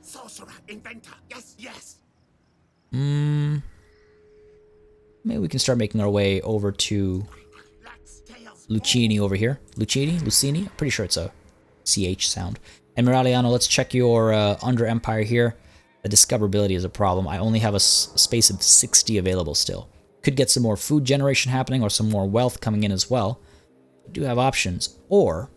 Sorcerer, inventor, yes. Maybe we can start making our way over to Lucini over here. Lucini? I'm pretty sure it's a CH sound. And Miraliano, let's check your Under Empire here. The discoverability is a problem. I only have a space of 60 available still. Could get some more food generation happening or some more wealth coming in as well. I do have options. Or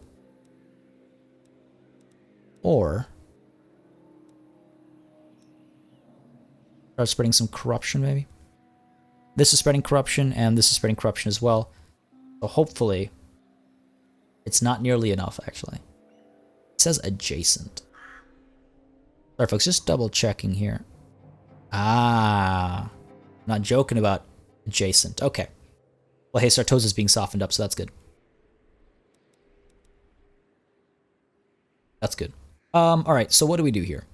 start spreading some corruption, maybe? This is spreading corruption, and this is spreading corruption as well. So hopefully, it's not nearly enough, actually. It says adjacent. Sorry, folks, just double checking here. I'm not joking about adjacent. Okay. Well, hey, Sartosa's being softened up, so that's good. That's good. Alright, so what do we do here?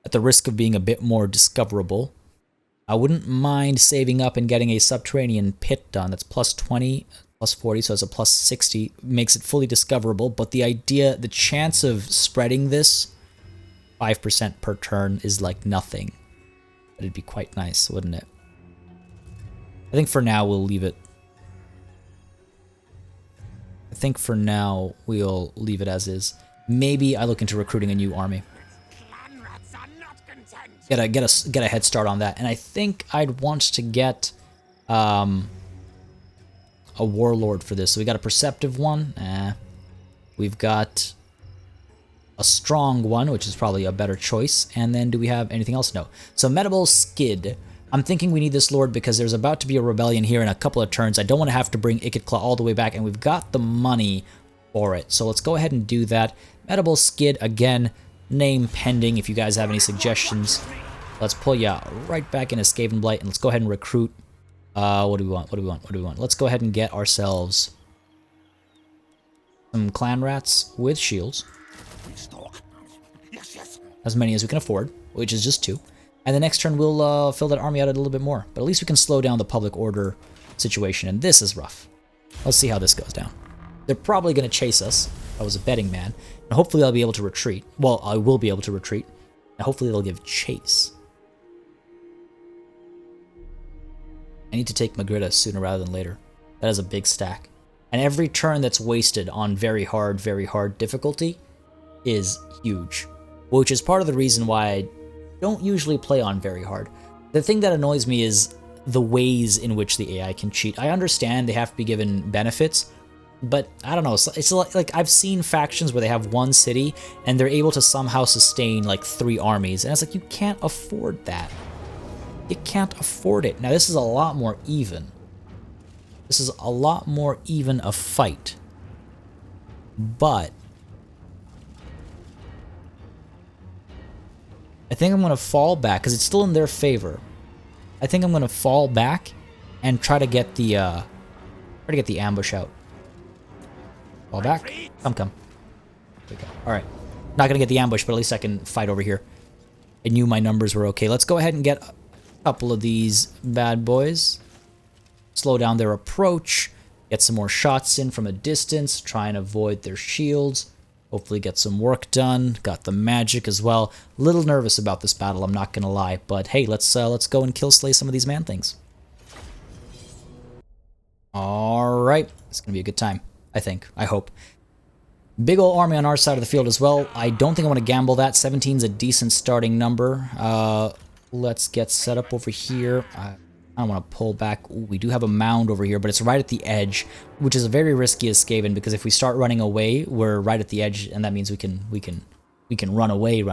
At the risk of being a bit more discoverable, I wouldn't mind saving up and getting a subterranean pit done. That's plus 20, plus 40, so it's a plus 60. Makes it fully discoverable, but the chance of spreading this 5% per turn is like nothing. But it'd be quite nice, wouldn't it? I think for now we'll leave it. I think for now we'll leave it as is. Maybe I look into recruiting a new army. Get a head start on that, and I think I'd want to get a warlord for this. So we got a perceptive one. We've got a strong one, which is probably a better choice. And then do we have anything else? No. So Medieval Skid. I'm thinking we need this lord because there's about to be a rebellion here in a couple of turns. I don't want to have to bring Ikit Claw all the way back, and we've got the money for it. So let's go ahead and do that. Medieval Skid again. Name pending if you guys have any suggestions. Let's pull you right back into Skaven Blight and let's go ahead and recruit. What do we want? Let's go ahead and get ourselves some clan rats with shields. As many as we can afford, which is just 2. And the next turn we'll fill that army out a little bit more. But at least we can slow down the public order situation, and this is rough. Let's see how this goes down. They're probably going to chase us. I was a betting man. And hopefully I'll be able to retreat. Well, I will be able to retreat. And hopefully they'll give chase. I need to take Magritta sooner rather than later. That is a big stack. And every turn that's wasted on very hard difficulty is huge. Which is part of the reason why I don't usually play on very hard. The thing that annoys me is the ways in which the AI can cheat. I understand they have to be given benefits, but I don't know, it's like I've seen factions where they have one city and they're able to somehow sustain like 3 armies, and it's like, you can't afford that. You can't afford it. Now this is a lot more even. This is a lot more even a fight. But I think I'm going to fall back because it's still in their favor. I think I'm going to fall back and try to get the ambush out. Fall back. Come. There we go. All right. Not going to get the ambush, but at least I can fight over here. I knew my numbers were okay. Let's go ahead and get a couple of these bad boys. Slow down their approach. Get some more shots in from a distance. Try and avoid their shields. Hopefully get some work done. Got the magic as well. A little nervous about this battle, I'm not gonna lie. But hey, let's go and kill slay some of these man-things. Alright. It's gonna be a good time, I think. I hope. Big ol' army on our side of the field as well. I don't think I want to gamble that. 17's a decent starting number. Let's get set up over here. I don't want to pull back. Ooh, we do have a mound over here, but it's right at the edge, which is very risky as Skaven, because if we start running away, we're right at the edge, and that means we can run away.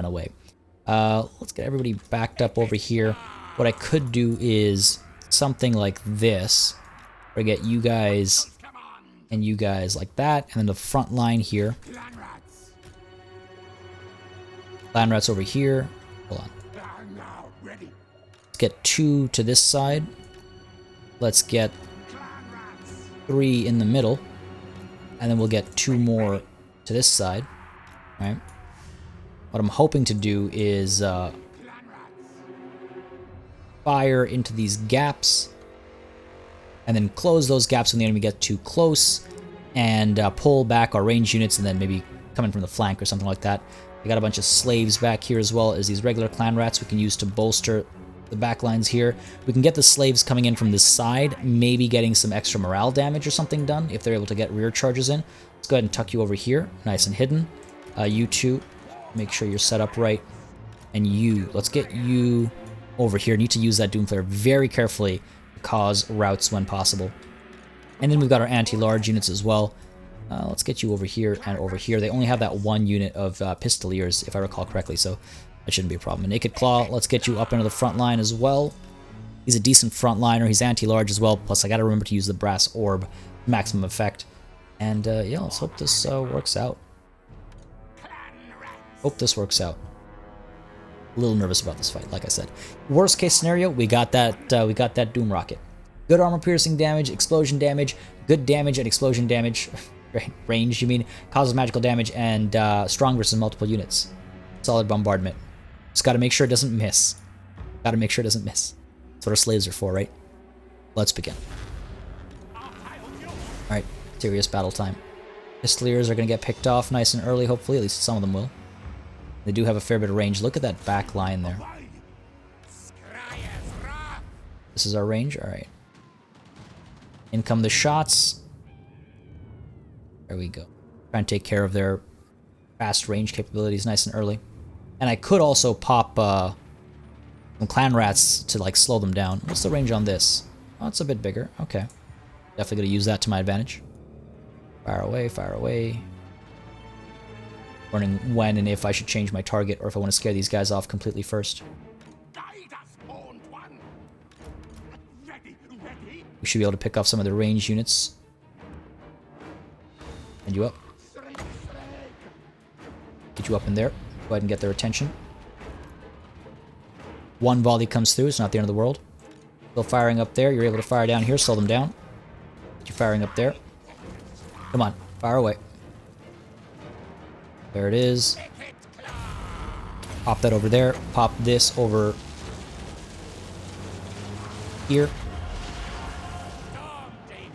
Let's get everybody backed up over here. What I could do is something like this, where I get you guys and you guys like that, and then the front line here. Clan rats over here. Hold on. Let's get 2 to this side. Let's get 3 in the middle. And then we'll get 2 more to this side. Right? What I'm hoping to do is fire into these gaps, and then close those gaps when the enemy gets too close, and pull back our range units, and then maybe come in from the flank or something like that. We got a bunch of slaves back here, as well as these regular clan rats we can use to bolster the back lines here. We can get the slaves coming in from this side, maybe getting some extra morale damage or something done if they're able to get rear charges in. Let's go ahead and tuck you over here, nice and hidden. You two, make sure you're set up right. And you, let's get you over here. Need to use that Doom Flare very carefully to cause routes when possible. And then we've got our anti-large units as well. Let's get you over here and over here. They only have that 1 unit of Pistoliers, if I recall correctly, so that shouldn't be a problem. And Ikit Claw, let's get you up into the front line as well. He's a decent frontliner. He's anti-large as well. Plus, I got to remember to use the Brass Orb, maximum effect. And yeah, let's hope this works out. Hope this works out. A little nervous about this fight, like I said. Worst case scenario, we got that Doom Rocket. Good armor piercing damage, explosion damage, good damage and explosion damage. Range, you mean? Causes magical damage, and strong versus multiple units. Solid bombardment. Just gotta make sure it doesn't miss. Gotta make sure it doesn't miss. That's what our slaves are for, right? Let's begin. Alright, serious battle time. Pistoliers are gonna get picked off nice and early, hopefully. At least some of them will. They do have a fair bit of range. Look at that back line there. This is our range? Alright. In come the shots. There we go. Try and take care of their fast range capabilities nice and early. And I could also pop some clan rats to like slow them down. What's the range on this? Oh, it's a bit bigger. Okay. Definitely gonna use that to my advantage. Fire away, fire away. Learning when and if I should change my target, or if I want to scare these guys off completely first. We should be able to pick off some of the range units. And you up. Get you up in there. Go ahead and get their attention. 1 volley comes through. It's not the end of the world. Still firing up there. You're able to fire down here. Slow them down. Get you firing up there. Come on. Fire away. There it is. Pop that over there. Pop this over here.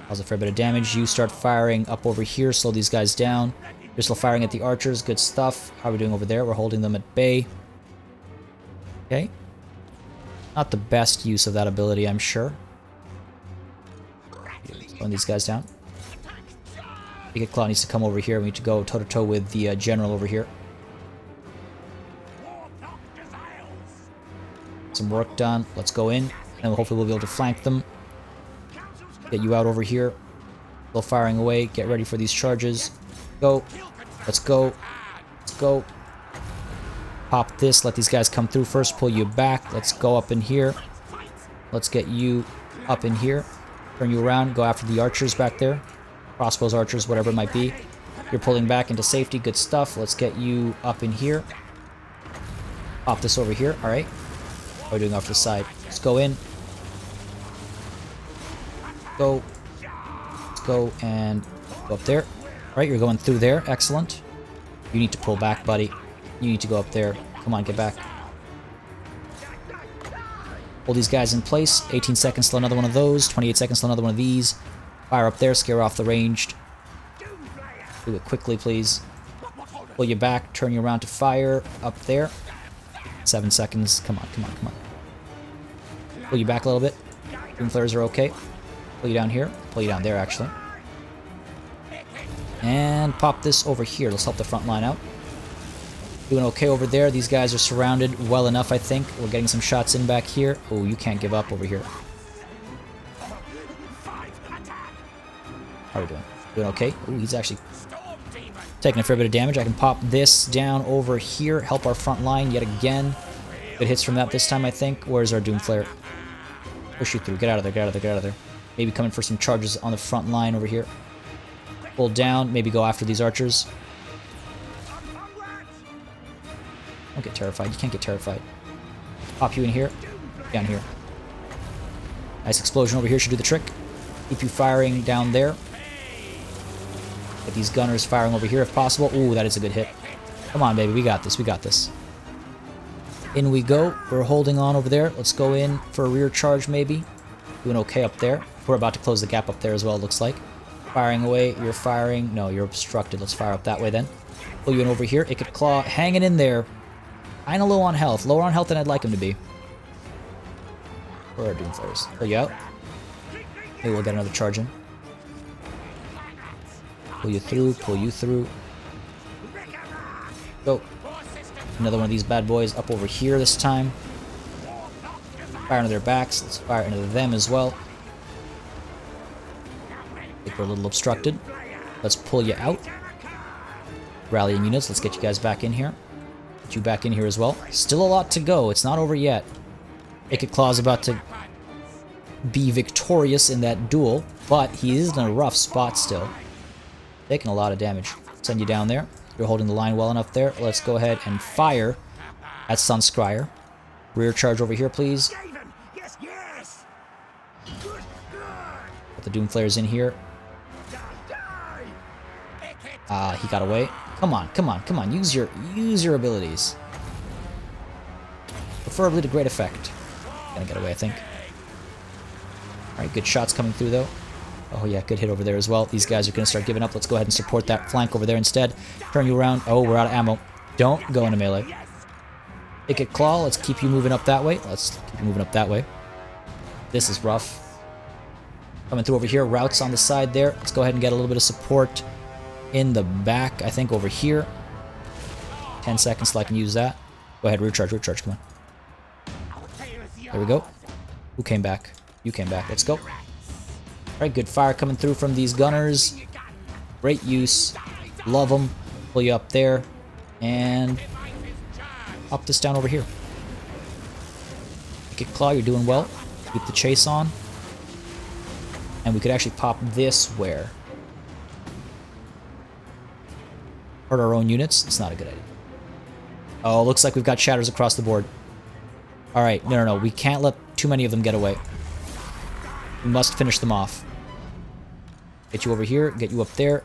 Cause a fair bit of damage. You start firing up over here. Slow these guys down. You're still firing at the archers. Good stuff. How are we doing over there? We're holding them at bay. Okay. Not the best use of that ability, I'm sure. Slowing these guys down. Ikit Claw needs to come over here. We need to go toe-to-toe with the general over here. Some work done. Let's go in, and hopefully we'll be able to flank them. Get you out over here. Still firing away. Get ready for these charges. Go. Let's go. Let's go. Pop this. Let these guys come through first. Pull you back. Let's go up in here. Let's get you up in here. Turn you around. Go after the archers back there. Crossbows, archers, whatever it might be. You're pulling back into safety. Good stuff. Let's get you up in here. Pop this over here. All right. What are we doing off to the side? Let's go in. Go. Let's go and go up there. All right, you're going through there. Excellent. You need to pull back, buddy. You need to go up there. Come on, get back. Hold these guys in place. 18 seconds till another one of those. 28 seconds till another one of these. Fire up there. Scare off the ranged. Do it quickly, please. Pull you back. Turn you around to fire. Up there. 7 seconds. Come on, come on, come on. Pull you back a little bit. Doomflares are okay. Pull you down here. Pull you down there, actually. And pop this over here. Let's help the front line out. Doing okay over there. These guys are surrounded well enough, I think. We're getting some shots in back here. Oh, you can't give up over here. How are we doing? Doing okay? Oh, he's actually taking a fair bit of damage. I can pop this down over here. Help our front line yet again. Good hits from that this time, I think. Where's our Doomflare? Push you through. Get out of there, get out of there, get out of there. Maybe coming for some charges on the front line over here. Pull down. Maybe go after these archers. Don't get terrified. You can't get terrified. Pop you in here. Down here. Nice explosion over here should do the trick. Keep you firing down there. Get these gunners firing over here if possible. Ooh, that is a good hit. Come on, baby. We got this. We got this. In we go. We're holding on over there. Let's go in for a rear charge, maybe. Doing okay up there. We're about to close the gap up there as well, it looks like. Firing away. You're firing. No, you're obstructed. Let's fire up that way then. Pull you in over here. Ikit Claw hanging in there. Kinda low on health. Lower on health than I'd like him to be. Where are Doomflares? Pull you out. Maybe we'll get another charge in. Pull you through. Pull you through. Go. Another one of these bad boys up over here this time. Fire into their backs. Let's fire into them as well. I think we're a little obstructed. Let's pull you out. Rallying units. Let's get you guys back in here. Get you back in here as well. Still a lot to go. It's not over yet. Ikit Claw is about to be victorious in that duel, but he is in a rough spot still. Taking a lot of damage. Send you down there. You're holding the line well enough there. Let's go ahead and fire at Skyre. Rear charge over here, please. Yes, yes. Put the Doomflares in here. He got away. Come on, come on, come on. Use your abilities. Preferably to great effect. Gonna get away, I think. Alright, good shots coming through though. Oh yeah, good hit over there as well. These guys are gonna start giving up. Let's go ahead and support that flank over there instead. Turn you around. Oh, we're out of ammo. Don't go into melee. Ikit Claw, let's keep you moving up that way. Let's keep you moving up that way. This is rough. Coming through over here. Routes on the side there. Let's go ahead and get a little bit of support in the back, I think, over here. 10 seconds till I can use that. Go ahead, rear charge, come on. There we go. Who came back? You came back. Let's go. Alright, good fire coming through from these gunners. Great use. Love them. Pull you up there. And pop this down over here. Ikit Claw, you're doing well. Keep the chase on. And we could actually pop this where? Hurt our own units? It's not a good idea. Oh, looks like we've got shatters across the board. Alright, no. We can't let too many of them get away. We must finish them off. Get you over here, get you up there.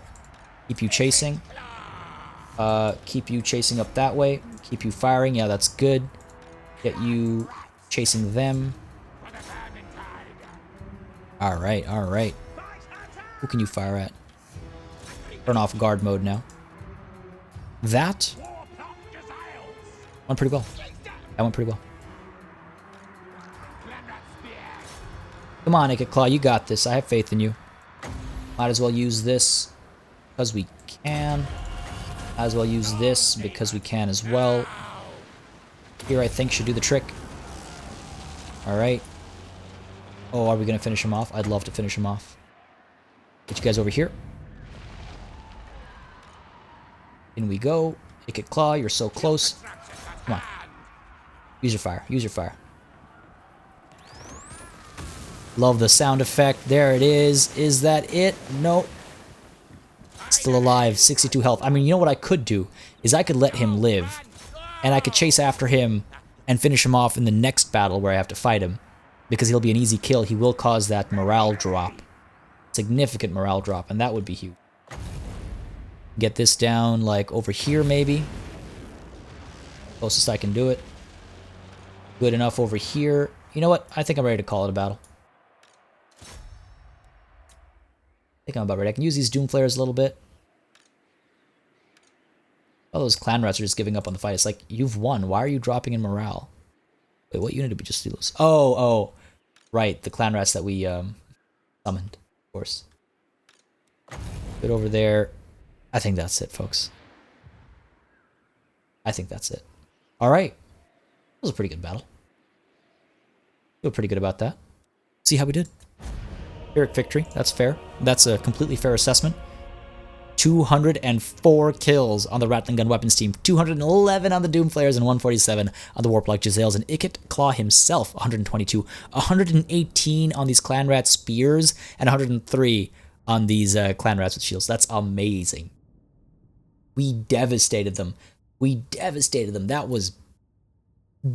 Keep you chasing. Keep you chasing up that way. Keep you firing. Yeah, that's good. Get you chasing them. Alright. Who can you fire at? Turn off guard mode now. That went pretty well. That went pretty well. Come on, Ikit Claw, you got this. I have faith in you. Might as well use this because we can. Might as well use this because we can as well. Here, I think, should do the trick. Alright. Oh, are we going to finish him off? I'd love to finish him off. Get you guys over here. In we go. Ikit Claw, you're so close. Come on. Use your fire. Use your fire. Love the sound effect. There it is. Is that it? Nope. Still alive. 62 health. I mean, you know what I could do? Is I could let him live. And I could chase after him and finish him off in the next battle where I have to fight him. Because he'll be an easy kill. He will cause that morale drop. Significant morale drop. And that would be huge. Get this down, like, over here, maybe. Closest I can do it. Good enough over here. You know what? I think I'm ready to call it a battle. I think I'm about ready. I can use these Doomflares a little bit. All those clan rats are just giving up on the fight. It's like, you've won. Why are you dropping in morale? Wait, what unit did we just lose? Oh. Right, the clan rats that we summoned, of course. Good over there. I think that's it, folks. I think that's it. Alright. That was a pretty good battle. Feel pretty good about that. See how we did? Pyrrhic victory. That's fair. That's a completely fair assessment. 204 kills on the Rattling Gun Weapons team. 211 on the Doomflares and 147 on the Warlock DLC. And Ikit Claw himself, 122. 118 on these Clan Rat Spears and 103 on these Clan Rats with Shields. That's amazing. We devastated them. We devastated them. That was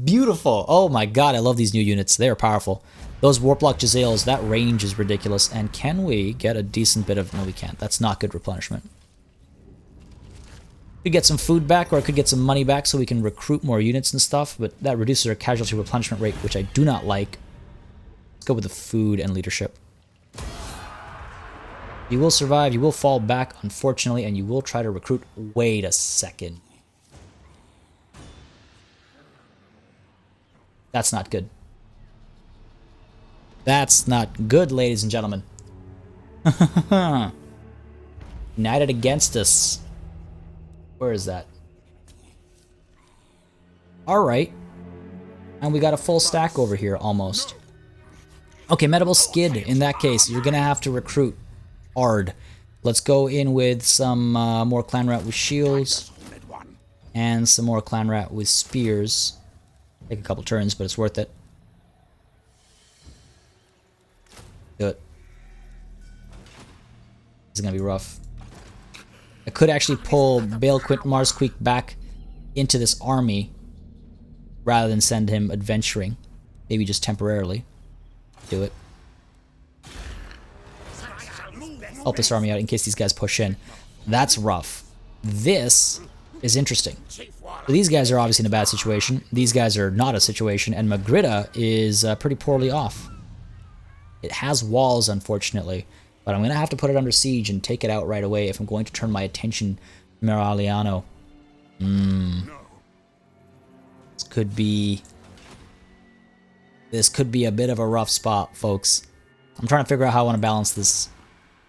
beautiful. Oh my god, I love these new units. They are powerful. Those Warlock Jezzails, that range is ridiculous. And can we get a decent bit of... No, we can't. That's not good replenishment. Could get some food back, or I could get some money back so we can recruit more units and stuff, but that reduces our casualty replenishment rate, which I do not like. Let's go with the food and leadership. You will survive, you will fall back, unfortunately, and you will try to recruit. Wait a second. That's not good. That's not good, ladies and gentlemen. United against us. Where is that? Alright. And we got a full stack over here, almost. Okay, Medieval Skid, in that case, you're gonna have to recruit hard. Let's go in with some more Clan Rat with shields. And some more Clan Rat with spears. Take a couple turns, but it's worth it. Do it. This is gonna be rough. I could actually pull Bale Quint Marsqueak back into this army rather than send him adventuring. Maybe just temporarily. Do it. Help this army out in case these guys push in. That's rough. This is interesting. So these guys are obviously in a bad situation. These guys are not a situation, and Magritta is pretty poorly off. It has walls, unfortunately, but I'm going to have to put it under siege and take it out right away if I'm going to turn my attention to Meraliano. This could be a bit of a rough spot, folks. I'm trying to figure out how I want to balance this.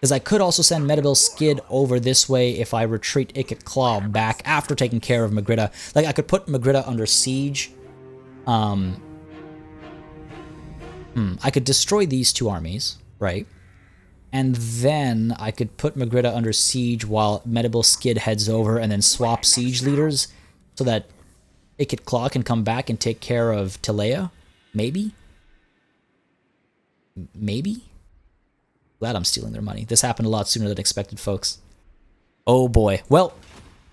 Because I could also send Medieval Skid over this way if I retreat Ikit Claw back after taking care of Magritta. Like, I could put Magritta under siege. I could destroy these two armies, right? And then I could put Magritta under siege while Medieval Skid heads over and then swap siege leaders so that Ikit Claw can come back and take care of Tilea. Maybe? Maybe? Glad I'm stealing their money. This happened a lot sooner than expected, folks. Oh boy. Well,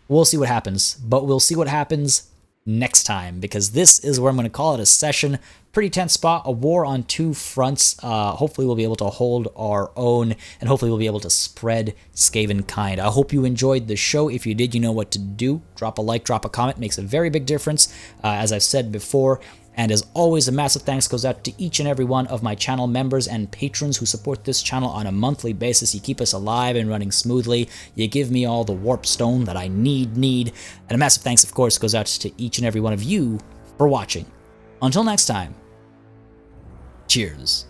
we'll see what happens. But we'll see what happens next time, because this is where I'm going to call it a session. Pretty tense spot, a war on two fronts. Hopefully we'll be able to hold our own, and hopefully we'll be able to spread Skaven kind. I hope you enjoyed the show. If you did, you know what to do. Drop a like, drop a comment. It makes a very big difference, as I've said before. And as always, a massive thanks goes out to each and every one of my channel members and patrons who support this channel on a monthly basis. You keep us alive and running smoothly. You give me all the warp stone that I need. And a massive thanks, of course, goes out to each and every one of you for watching. Until next time, cheers.